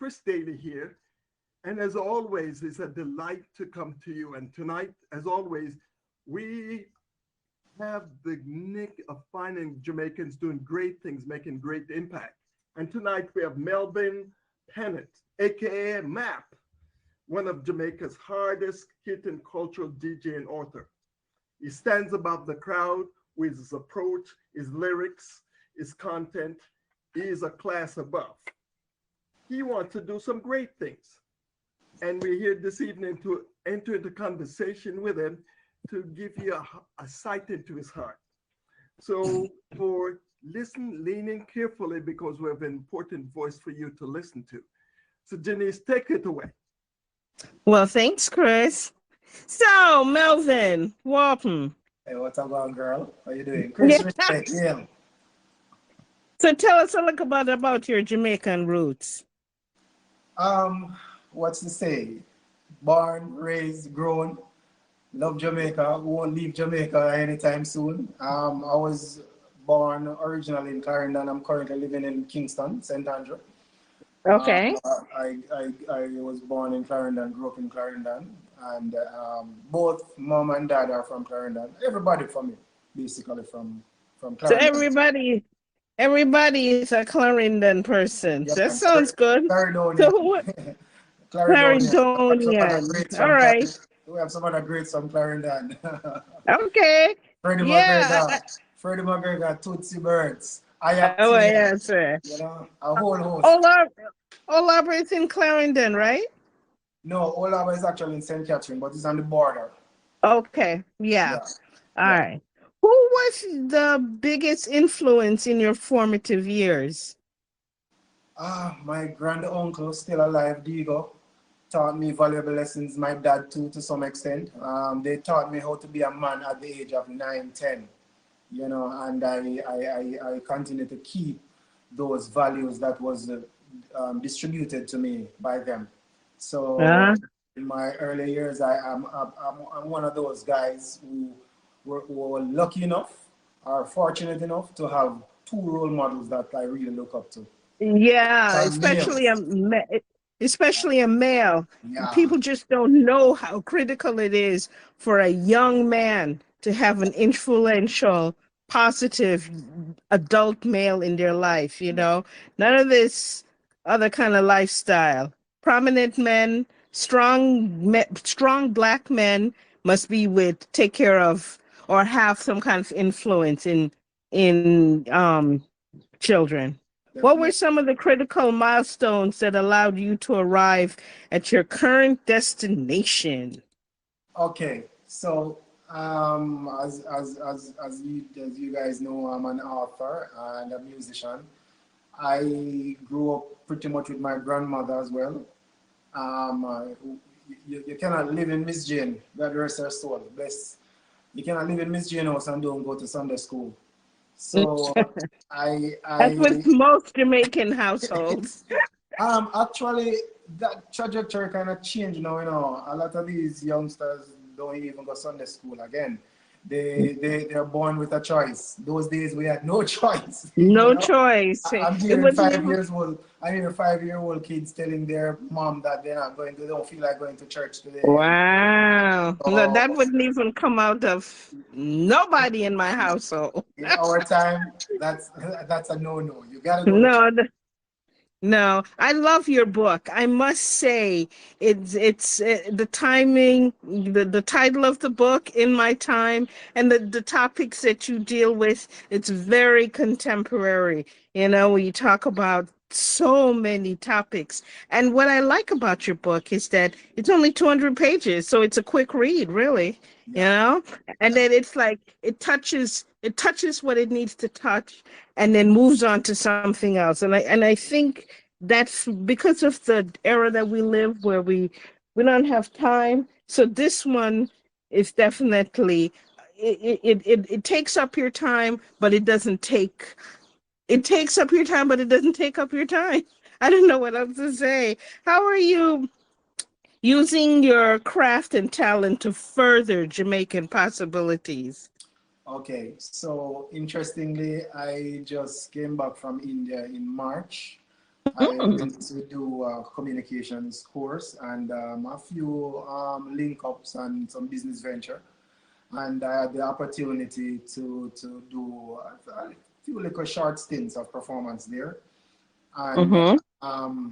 Chris Daley here. And as always, it's a delight to come to you. And tonight, as always, we have the nick of finding Jamaicans doing great things, making great impact. And tonight we have Melvin Pennant, aka MAP, one of Jamaica's hardest hitting cultural DJ and author. He stands above the crowd with his approach, his lyrics, his content. He is a class above. He wants to do some great things. And we're here this evening to enter into conversation with him to give you a sight into his heart. So leaning carefully because we have an important voice for you to listen to. So Janice, take it away. Well, thanks, Chris. So, Melvin, welcome. Hey, what's up, girl? How you doing? Chris, respect, yeah. So tell us a little bit about your Jamaican roots. What's to say? Born, raised, grown, love Jamaica, won't leave Jamaica anytime soon. I was born originally in Clarendon. I'm currently living in Kingston, St. Andrew. Okay. I was born in Clarendon, grew up in Clarendon, and both mom and dad are from Clarendon. Everybody from me, basically from Clarendon. So everybody is a Clarendon person. Yep, that sounds good. Clarendonian. So Clarendonian. All right. We have some other greats from Clarendon. Okay. Freddie McGregor, Tootsie Birds. Yes, sir. You know, a whole host. Olaba is in Clarendon, right? No, Olaba is actually in St. Catherine, but it's on the border. Okay, yeah. All right. Who was the biggest influence in your formative years? My grand uncle, still alive, Diego, taught me valuable lessons. My dad too, to some extent. They taught me how to be a man at the age of 9, 10. You know, and I continue to keep those values that was distributed to me by them. So in my early years, I'm one of those guys who were lucky enough or fortunate enough to have two role models that I really look up to. Yeah, especially a male. Yeah. People just don't know how critical it is for a young man to have an influential, positive adult male in their life, you know? None of this other kind of lifestyle. Prominent men, strong black men must be take care of or have some kind of influence in children. What were some of the critical milestones that allowed you to arrive at your current destination? Okay, so as you guys know, I'm an author and a musician. I grew up pretty much with my grandmother as well. You cannot live in Miss Jane, God rest her soul, bless. You cannot live in Miss Jane house and don't go to Sunday school. So that's with most Jamaican households. Actually, that trajectory kind of changed now. You know, a lot of these youngsters don't even go Sunday school again. They're born with a choice. Those days we had no choice. No choice. I'm hearing 5-year-old kids telling their mom that they don't feel like going to church today. Wow. No, that wouldn't even come out of nobody in my household. In our time, that's a no-no. You gotta go to church. No, I love your book. I must say, it's the timing, the title of the book, In My Time, and the topics that you deal with. It's very contemporary. You know, you talk about so many topics. And what I like about your book is that it's only 200 pages, so it's a quick read, really. You know, and then it's like it touches what it needs to touch, and then moves on to something else. And I think that's because of the era that we live, where we don't have time. So this one is definitely it takes up your time, but it doesn't take. It takes up your time, but it doesn't take up your time. I don't know what else to say. How are you using your craft and talent to further Jamaican possibilities? Okay, so interestingly, I just came back from India in March. I went to do a communications course and a few link ups and some business venture. And I had the opportunity to do a few little short stints of performance there. And Mm-hmm.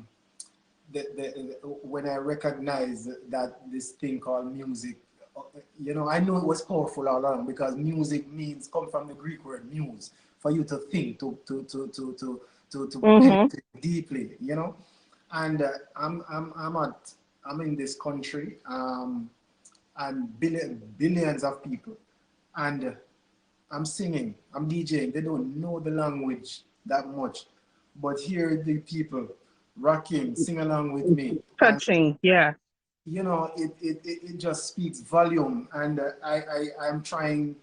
when I recognized that this thing called music, you know, I knew it was powerful all along because music means come from the Greek word muse, for you to think, to Mm-hmm. penetrate deeply, you know. And I'm in this country, and billions of people, and I'm singing, I'm DJing. They don't know the language that much, but here the people rocking, sing along with me, and Touching, yeah. you know, it just speaks volume. And I'm trying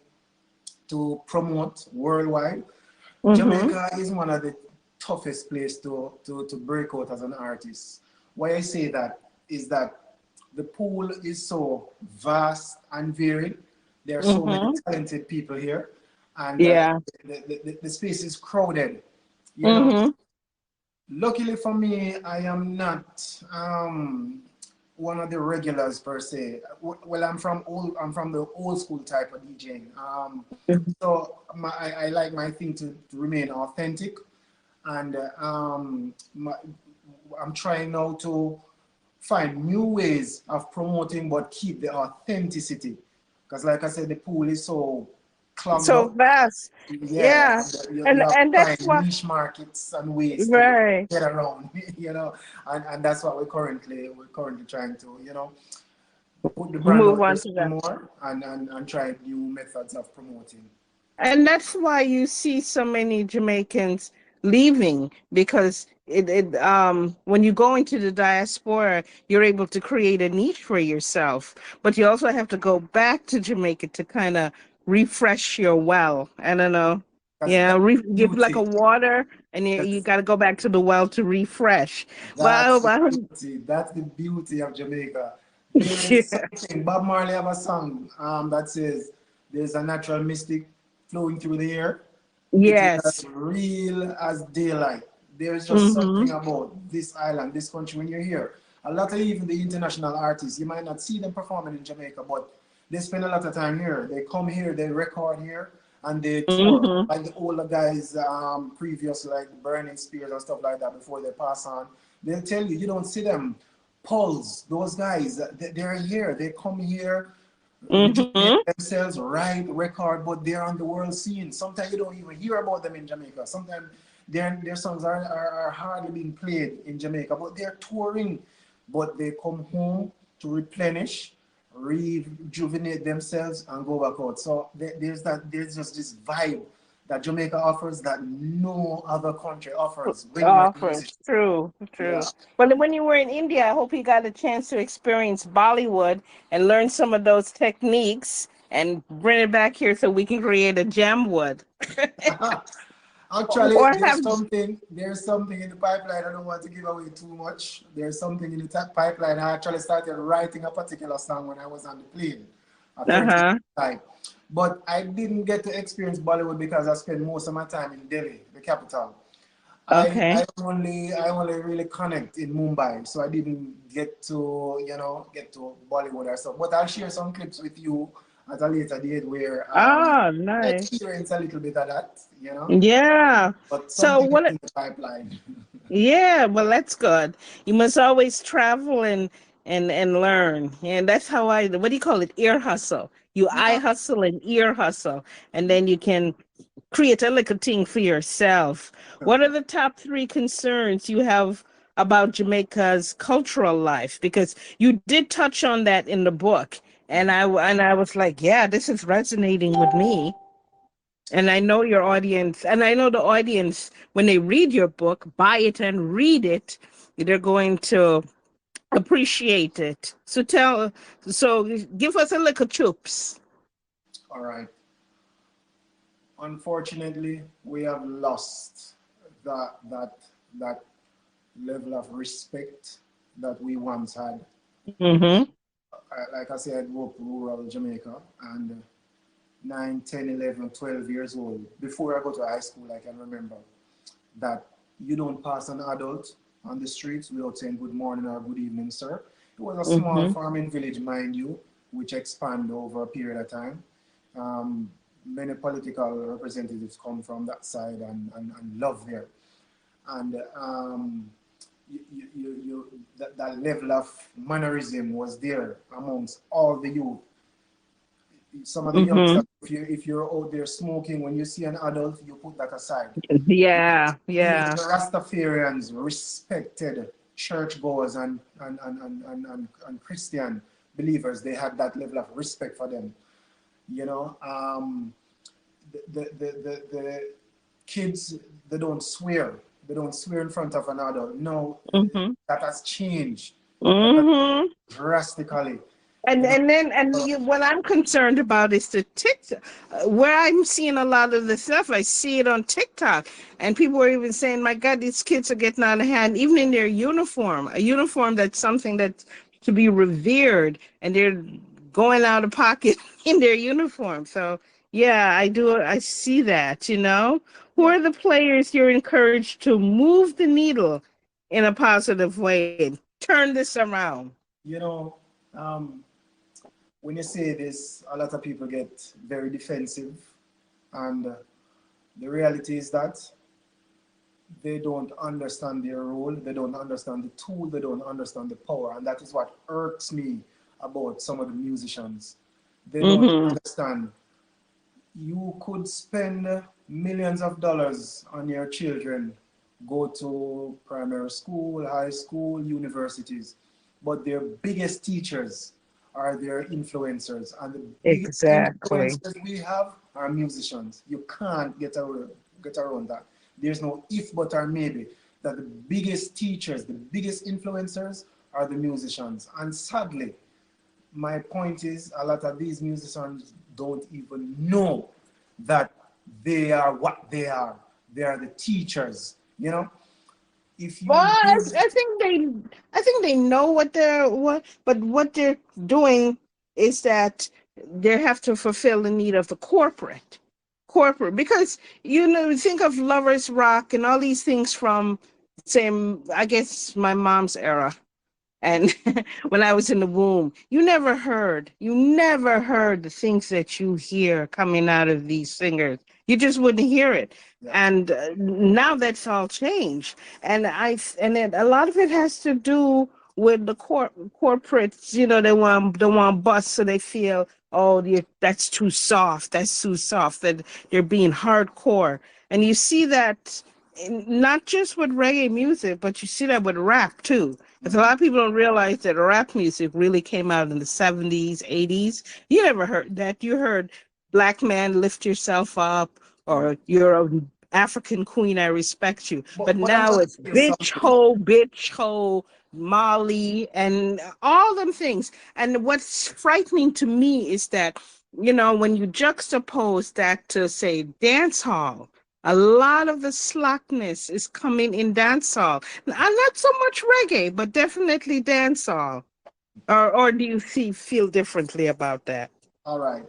to promote worldwide. Mm-hmm. Jamaica is one of the toughest place to break out as an artist. Why I say that is that the pool is so vast and varied. There are so many Mm-hmm. talented people here, and Yeah. the space is crowded. You know, Mm-hmm. luckily for me, I am not one of the regulars per se. Well, I'm from the old school type of DJing. So I like my thing to remain authentic, and I'm trying now to find new ways of promoting but keep the authenticity. Because like I said, the pool is so clogged So up. vast. Yeah, Yeah. you have to And that's find what, niche markets and ways to right. get around, you know, and that's what we're currently trying to, you know, put the brand Move out there on to some that. more and try new methods of promoting. And that's why you see so many Jamaicans leaving because when you go into the diaspora, you're able to create a niche for yourself. But you also have to go back to Jamaica to kind of refresh your well. I don't know. Yeah, That's the give like a beauty. water, and you That's got to go back to the well to refresh. that's the Well, beauty. That's the beauty of Jamaica. There is yeah, something. Bob Marley have a song that says there's a natural mystic flowing through the air. It is as yes. real as daylight. There's just Mm-hmm. something about this island, this country. When you're here, a lot of even the international artists, you might not see them performing in Jamaica, but they spend a lot of time here. They come here, they record here, and they tour. Mm-hmm. Like the older guys, previous like Burning Spears and stuff like that, before they pass on, they'll tell you you don't see them. Pulse, those guys, they're here. They come here, rejuvenate Mm-hmm. themselves, write, record, but they're on the world scene. Sometimes you don't even hear about them in Jamaica. Sometimes their songs are hardly being played in Jamaica, but they're touring. But they come home to replenish, rejuvenate themselves, and go back out. So there's just this vibe that Jamaica offers that no other country offers when you're a Offers. musician. True, Yeah. true. But when you were in India, I hope you got a chance to experience Bollywood and learn some of those techniques and bring it back here so we can create a jam wood. Actually, Or have there's something in the pipeline. I don't want to give away too much. There's something in the pipeline. I actually started writing a particular song when I was on the plane, a 30 uh-huh. time. But I didn't get to experience Bollywood because I spent most of my time in Delhi, the capital. I, Okay. I I only really connect in Mumbai, so I didn't get to get to Bollywood or stuff. But I'll share some clips with you at a later date where Oh, I nice. experience a little bit of that. Yeah. But So something is what in the pipeline. Yeah, well, that's good. You must always travel and learn. And that's how what do you call it? Ear hustle. You eye Yeah. hustle and ear hustle, and then you can create a little thing for yourself. What are the top three concerns you have about Jamaica's cultural life? Because you did touch on that in the book, and I was like, yeah, this is resonating with me. And I know your audience, and I know the audience, when they read your book, buy it and read it, they're going to appreciate it. So give us a little chips. All right. Unfortunately, we have lost that that level of respect that we once had. Mm-hmm. Like I said, I grew up rural Jamaica, and 9, 10, 11, 12 years old. Before I go to high school, I can remember that You don't pass an adult on the streets without saying good morning or good evening, sir. It was a small Mm-hmm. farming village, mind you, which expanded over a period of time. Many political representatives come from that side and love there. And that level of mannerism was there amongst all the youth. Some of the Mm-hmm. youngsters, if you're out there smoking, when you see an adult, you put that aside. Yeah, Even yeah. the Rastafarians respected churchgoers and Christian believers. They had that level of respect for them. You know, the kids, they don't swear. They don't swear in front of an adult. No, Mm-hmm. that has changed. That has Mm-hmm. drastically. And You know, and then and uh, you, what I'm concerned about is the TikTok, where I'm seeing a lot of the stuff. I see it on TikTok, and people are even saying, "My God, these kids are getting out of hand, even in their uniform. A uniform that's something that's to be revered, and they're going out of pocket in their uniform." So yeah, I do. I see that. Who yeah. are the players you're encouraged to move the needle in a positive way? Turn this around. You know, um, when you say this, a lot of people get very defensive, and the reality is that they don't understand their role, they don't understand the tool, they don't understand the power, and that is what irks me about some of the musicians. They don't Mm-hmm. understand. You could spend millions of dollars on your children, go to primary school, high school, universities, but their biggest teachers are their influencers, and the biggest Exactly. influencers we have are musicians. You can't get around that. There's no if, but, or maybe. That the biggest teachers, the biggest influencers are the musicians. And sadly, my point is a lot of these musicians don't even know that they are what they are. They are the teachers. You know, if Well, you give, I think they know but what they're doing is that they have to fulfill the need of the corporate, because think of lovers rock and all these things from, same, I guess, my mom's era. And when I was in the womb, you never heard the things that you hear coming out of these singers. You just wouldn't hear it. yeah, And now that's all changed. And a lot of it has to do with the corporates. They want bust, so they feel, oh, that's too soft. That's too soft. That they're being hardcore. And you see that not just with reggae music, but you see that with rap too. Because a mhm. lot of people don't realize that rap music really came out in the 70s, 80s. You never heard that. You heard Black Man Lift Yourself Up, Yeah. or You're an African Queen, I Respect You. But But I'm now gonna it's tell you something. bitch ho, Molly, and all them things. And what's frightening to me is that, when you juxtapose that to, say, dance hall, a lot of the slackness is coming in dancehall. Not so much reggae, but definitely dancehall. Or do you feel differently about that? All right.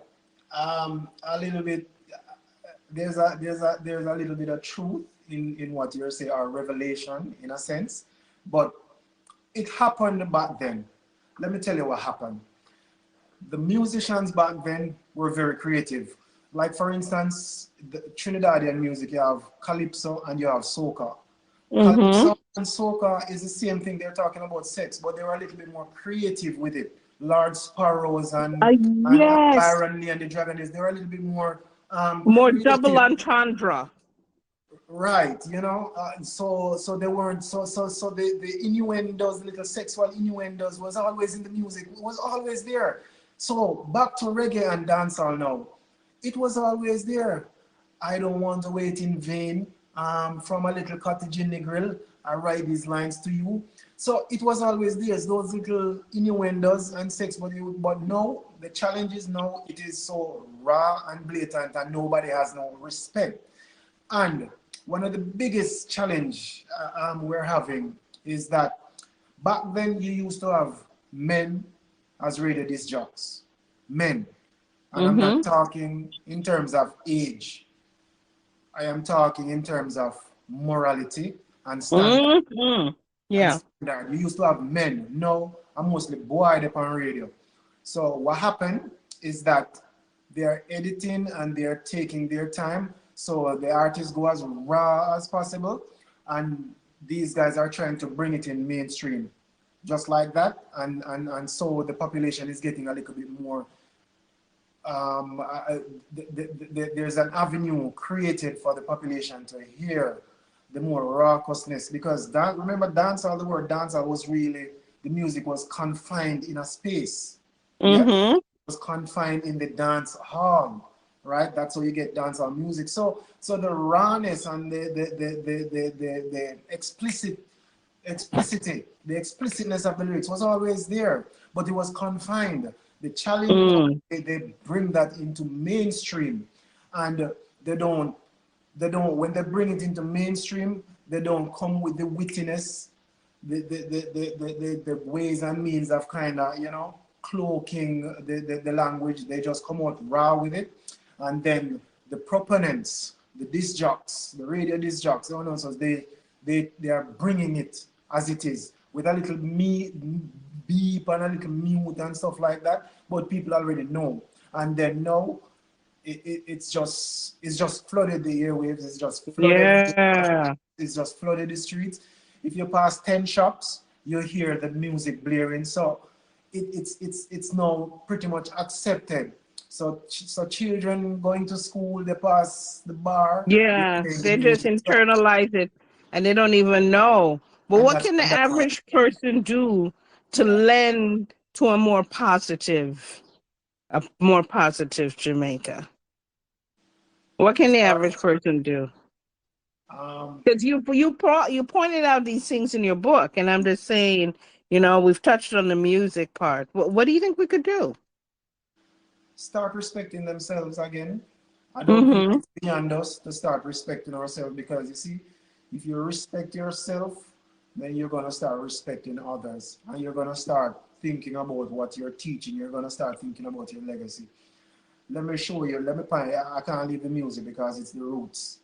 A little bit. There's a little bit of truth in what you're saying, or revelation in a sense, but it happened back then. Let me tell you what happened. The musicians back then were very creative. Like, for instance, the Trinidadian music, you have calypso and you have soca. Mm-hmm. Calypso and soca is the same thing. They're talking about sex, but they were a little bit more creative with it. Lord Sparrows and Yes, Byron Lee and the Dragonets, they were a little bit more more double creative. entendre. Right, so they weren't so the innuendos, little sexual innuendos was always in the music, was always there. So back to reggae and dancehall now. It was always there. I don't want to wait in vain. From a little cottage in the grill, I write these lines to you. So it was always there, those little innuendos and sex, but now the challenge is now it is so raw and blatant, and nobody has no respect. And one of the biggest challenge we're having is that back then you used to have men as radio disc jocks. Men. And I'm not Mm-hmm. talking in terms of age. I am talking in terms of morality. and standard. And Yeah. standard. You used to have men. Now, I'm mostly boy up on radio. So what happened is that they're editing and they're taking their time. So the artists go as raw as possible. And these guys are trying to bring it in mainstream. Just like that. And so the population is getting a little bit more there's an avenue created for the population to hear the more raucousness, because remember dancehall, the word dancehall was really, the music was confined in a space. Yeah, it was confined in the dance hall, right? That's how you get dancehall music. So the rawness and the explicitness of the lyrics was always there, but it was confined. The challenge, they bring that into mainstream, and they don't, when they bring it into mainstream, they don't come with the wittiness, the ways and means of kind of, you know, cloaking the language. They just come out raw with it. And then the proponents, the disc jocks, the radio disc jocks, the announcers, they are bringing it as it is, with a little beep and a little mute and stuff like that, but people already know. And then now it's just flooded the airwaves. It's just flooded. It's just flooded the streets. If you pass 10 shops, you hear the music blaring. So it's now pretty much accepted. So children going to school, they pass the bar. Yeah, they just internalize it and they don't even know. But what can the average person do to lend to a more positive Jamaica? What can the average person do? Because you pointed out these things in your book, and I'm just saying, you know, we've touched on the music part. What do you think we could do? Start respecting themselves again. I don't think it's beyond us to start respecting ourselves, because you see, if you respect yourself, then you're going to start respecting others, and you're going to start thinking about what you're teaching. You're going to start thinking about your legacy. Let me show you. Let me find. I can't leave the music because it's the roots.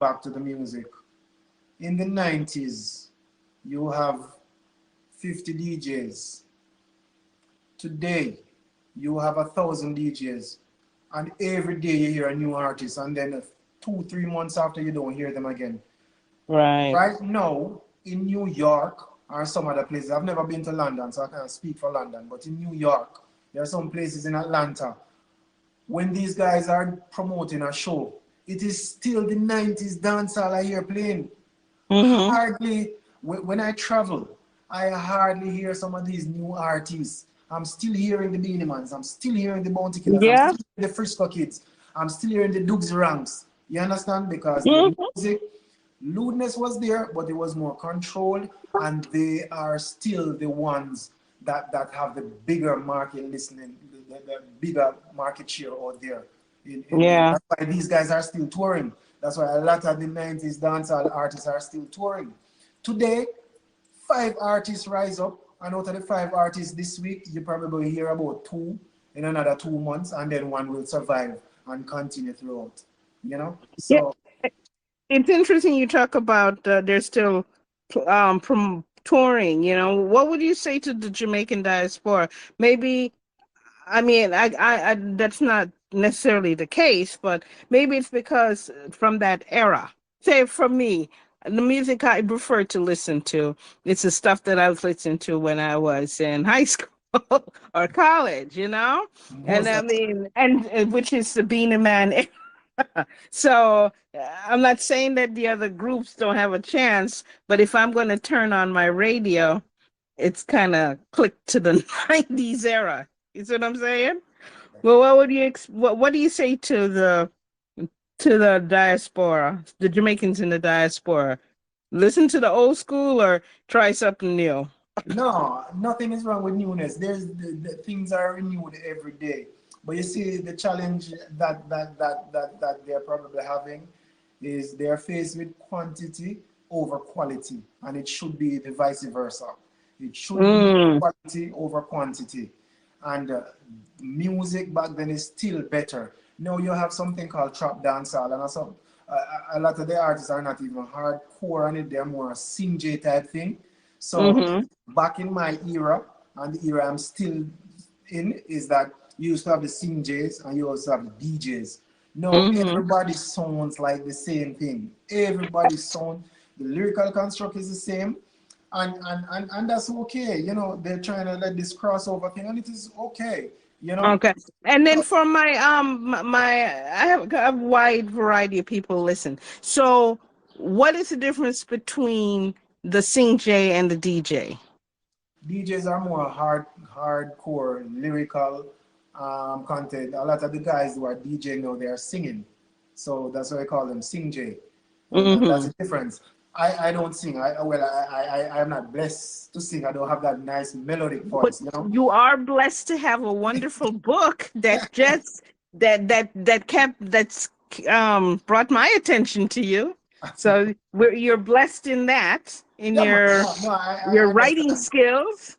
Back to the music. In the 90s, you have 50 DJs. Today, you have 1,000 DJs. And every day you hear a new artist, and then 2-3 months after, you don't hear them again. Right now, in New York or some other places, I've never been to London, so I can't speak for London, but in New York, there are some places in Atlanta. When these guys are promoting a show, it is still the 90s dancehall I hear playing. Hardly, when I travel, I hardly hear some of these new artists. I'm still hearing the Beanie Mans. I'm still hearing the Bounty Killers. I'm still hearing the Frisco Kids. I'm still hearing the Dukes Ranks. You understand? Because the music, lewdness was there, but it was more controlled, and they are still the ones that have the bigger market listening, the bigger market share out there. That's why these guys are still touring. That's why a lot of the 90s dancehall artists are still touring. Today, 5 artists rise up, and out of the 5 artists this week, you probably hear about 2 in another 2 months, and then 1 will survive and continue throughout. You know? So it's interesting you talk about they're still from touring. You know, what would you say to the Jamaican diaspora? Maybe, I mean, I that's not necessarily the case, but maybe it's because from that era. Say for me, the music I prefer to listen to, it's the stuff that I was listening to when I was in high school or college, you know? And I mean, and which is the Beanie Man era. So I'm not saying that the other groups don't have a chance, but if I'm going to turn on my radio, it's kind of clicked to the 90s era. You see what I'm saying? Well, what would you what do you say to the diaspora, the Jamaicans in the diaspora? Listen to the old school or try something new? No, nothing is wrong with newness. There's the things are renewed every day. But you see, the challenge that they're probably having is they're faced with quantity over quality, and it should be the vice versa. It should be quality over quantity. And music back then is still better. Now you have something called trap dancehall, and a lot of the artists are not even hardcore on it, they're more a sing J type thing. So Mm-hmm. back in my era, and the era I'm still in, is that you used to have the sing Js and you also have the DJs. Now Mm-hmm. everybody sounds like the same thing. Everybody sound, the lyrical construct is the same, and that's okay. You know, they're trying to let this crossover thing, and it is okay. You know, Okay. And then for my I have a wide variety of people listen. So what is the difference between the Sing J and the DJ? DJs are more hardcore lyrical content. A lot of the guys who are DJing now, they are singing, so that's why I call them sing J, and that's Mm-hmm. the difference. I don't sing. I'm not blessed to sing. I don't have that nice melodic But voice, you know. you are blessed to have a wonderful book that just that's brought my attention to you. So you're blessed in that, in Yeah, man. No, no, your I writing understand. skills.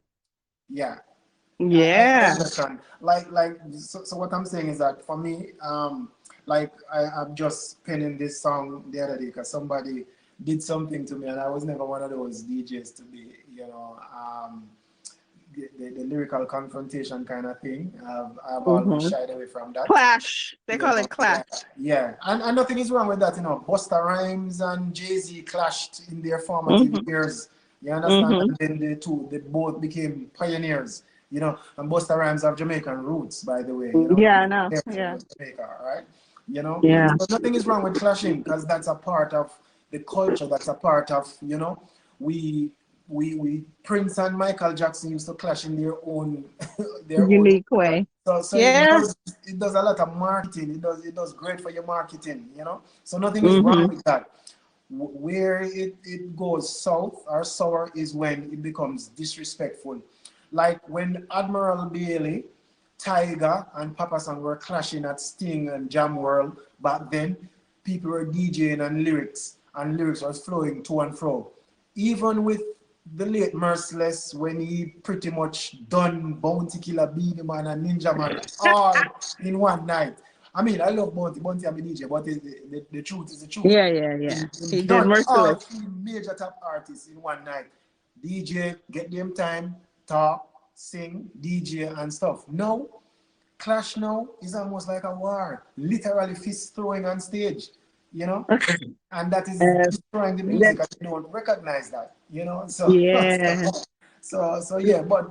Yeah, I Yeah. understand. So what I'm saying is that for me, like I'm just penning this song the other day because somebody did something to me, and I was never one of those DJs to be, you know, the lyrical confrontation kind of thing. I've always Mm-hmm. shied away from that. Clash. They You call know, it clash. yeah, yeah, and nothing is wrong with that. You know, Busta Rhymes and Jay-Z clashed in their formative Mm-hmm. years. You understand? Mm-hmm. And then they both became pioneers. You know, and Busta Rhymes have Jamaican roots, by the way. You know, Yeah, I know. they're Yeah. from Jamaica, all right? You know, Yeah. so nothing is wrong with clashing because that's a part of the culture. That's a part of, you know, we we Prince and Michael Jackson used to clash in their own their own. Unique way. So Yeah. it does a lot of marketing. It does great for your marketing, you know. So nothing is wrong Mm-hmm. with that. Where it goes south or sour is when it becomes disrespectful. Like when Admiral Bailey, Tiger, and Papa San were clashing at Sting and Jam World back then, people were DJing and lyrics was flowing to and fro. Even with the late Merciless, when he pretty much done Bounty Killer, Beanie Man, and Ninja Man all in one night. I mean, I love Bounty. Bounty, I'm a DJ, but the truth is the truth. Yeah, yeah, yeah. In He did done all Merciless. three major top artists in one night. DJ, get them time, talk, sing, DJ, and stuff. Now, Clash now is almost like a war, literally fist throwing on stage, you know, and that is Uh, destroying the that, music, and you don't recognize that, you know. So, yeah. so yeah, but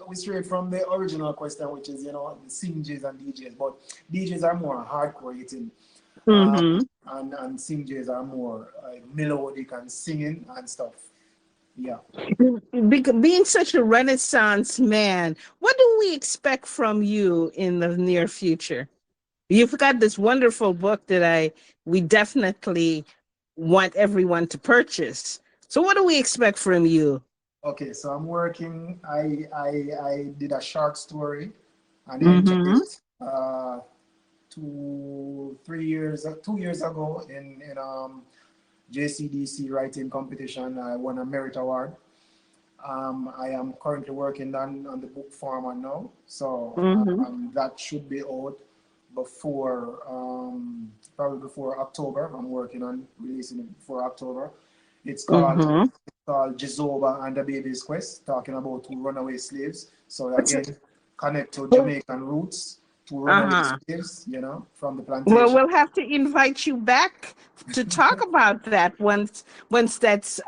we straight from the original question, which is, you know, the singers and DJs, but DJs are more hardcore hitting, uh, Mm-hmm. and singers are more melodic and singing and stuff. Yeah. Being such a Renaissance man, what do we expect from you in the near future? You've got this wonderful book that we definitely want everyone to purchase. So what do we expect from you? Okay, so I'm working. I did a short story, and entered Mm-hmm. it 2 years ago in JCDC writing competition. I won a merit award. I am currently working on the book format now, so Mm-hmm. that should be out before probably before October. I'm working on releasing it before October. It's Mm-hmm. called Jizoba and the Baby's Quest, talking about two runaway slaves. So What's again, it? connect to Jamaican roots, two runaway Uh-huh. slaves, you know, from the Well, plantation. we'll have to invite you back to talk about that once that's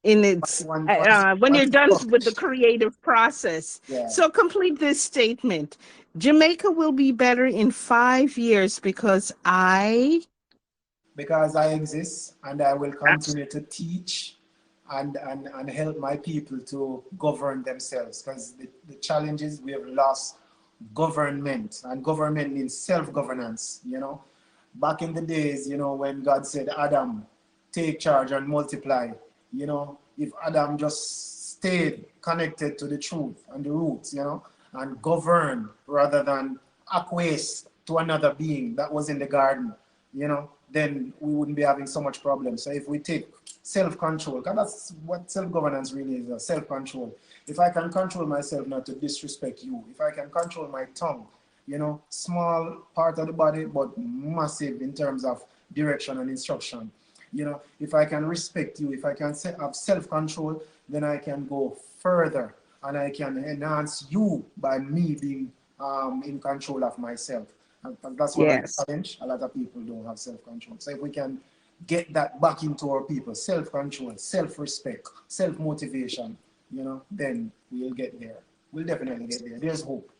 in its when you're Once it's done with the published. creative process. Yeah. So complete this statement. Jamaica will be better in 5 years because Because I exist and I will continue to teach and help my people to govern themselves. Because the challenge is we have lost government, and government means self-governance, you know. Back in the days, you know, when God said, Adam, take charge and multiply, you know, if Adam just stayed connected to the truth and the roots, you know, and govern rather than acquiesce to another being that was in the garden, you know, then we wouldn't be having so much problem. So if we take self-control, because that's what self-governance really is, self-control. If I can control myself not to disrespect you, if I can control my tongue You know, small part of the body, but massive in terms of direction and instruction. You know, if I can respect you, if I can have self-control, then I can go further and I can enhance you by me being in control of myself. And that's one of the Yes. challenge. A lot of people don't have self-control. So if we can get that back into our people, self-control, self-respect, self-motivation, you know, then we'll get there. We'll definitely get there. There's hope.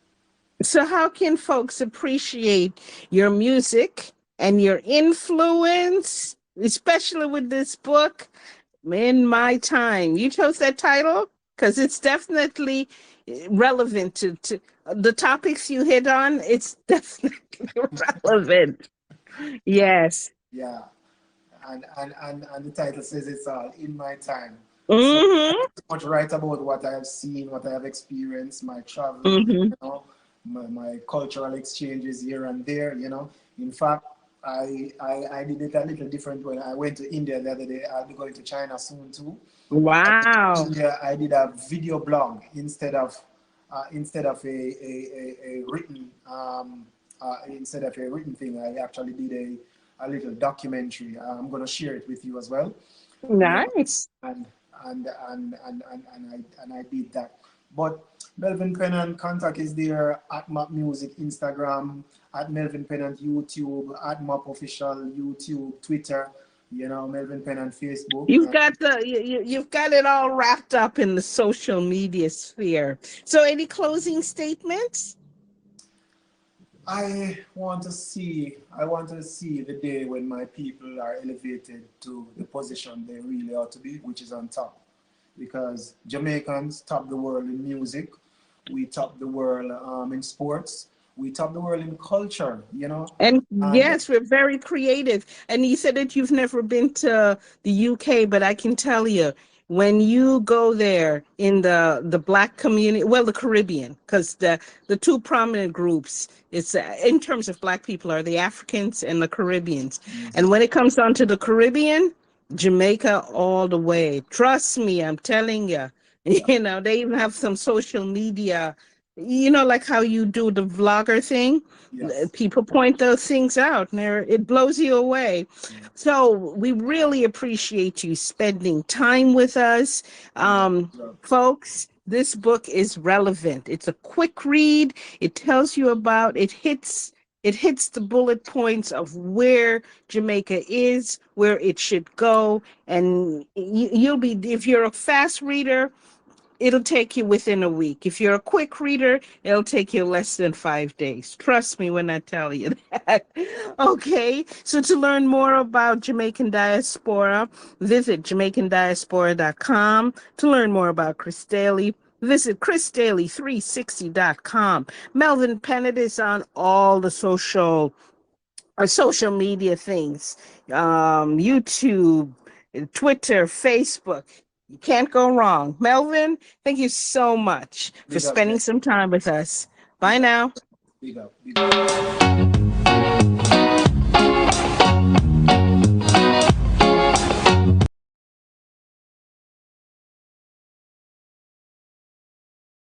So how can folks appreciate your music and your influence, especially with this book, In My Time? You chose that title because it's definitely relevant to the topics you hit on. It's definitely relevant. Yes. Yeah. And the title says it's all in my time. So I Mm-hmm. pretty much write about what I have seen, what I have experienced, my travel, Mm-hmm. you know, my cultural exchanges here and there, you know. In fact, I did it a little different when I went to India the other day. I'll be going to China soon too. Wow. India, I did a video blog instead of a written instead of a written thing. I actually did a little documentary. I'm going to share it with you as well. Yeah, Nice. and I did that. But Melvin Pennant contact is there at Map Music Instagram, at Melvin Pennant YouTube, at Map Official YouTube, Twitter. You know, Melvin Pennant Facebook. You've got you've got it all wrapped up in the social media sphere. So any closing statements? I want to see the day when my people are elevated to the position they really ought to be, which is on top. Because Jamaicans top the world in music, we top the world in sports, we top the world in culture, you know. And And yes, we're very creative. And you said that you've never been to the UK, but I can tell you, when you go there in the Black community, well, the Caribbean, because the two prominent groups, it's in terms of Black people, are the Africans and the Caribbeans. And when it comes down to the Caribbean, Jamaica all the way. Trust me, I'm telling you. yeah, You know, they even have some social media, like how you do the vlogger thing. yes, People point those things out and it blows you away. yeah, So we really appreciate you spending time with us. yeah, um, yeah, Folks, this book is relevant. It's a quick read. It tells you about it hits the bullet points of where Jamaica is, where it should go, and you'll be, if you're a fast reader, it'll take you within a week. If you're a quick reader, it'll take you less than 5 days. Trust me when I tell you that. Okay, so to learn more about Jamaican Diaspora, visit JamaicanDiaspora.com. To learn more about Chris Daley, visit ChrisDaley360.com. Melvin Pennant is on all the social media things, YouTube, Twitter, Facebook. You can't go wrong. Melvin, thank you so much for big up, spending Jen, some time with us. Bye big up, now. big up, big up.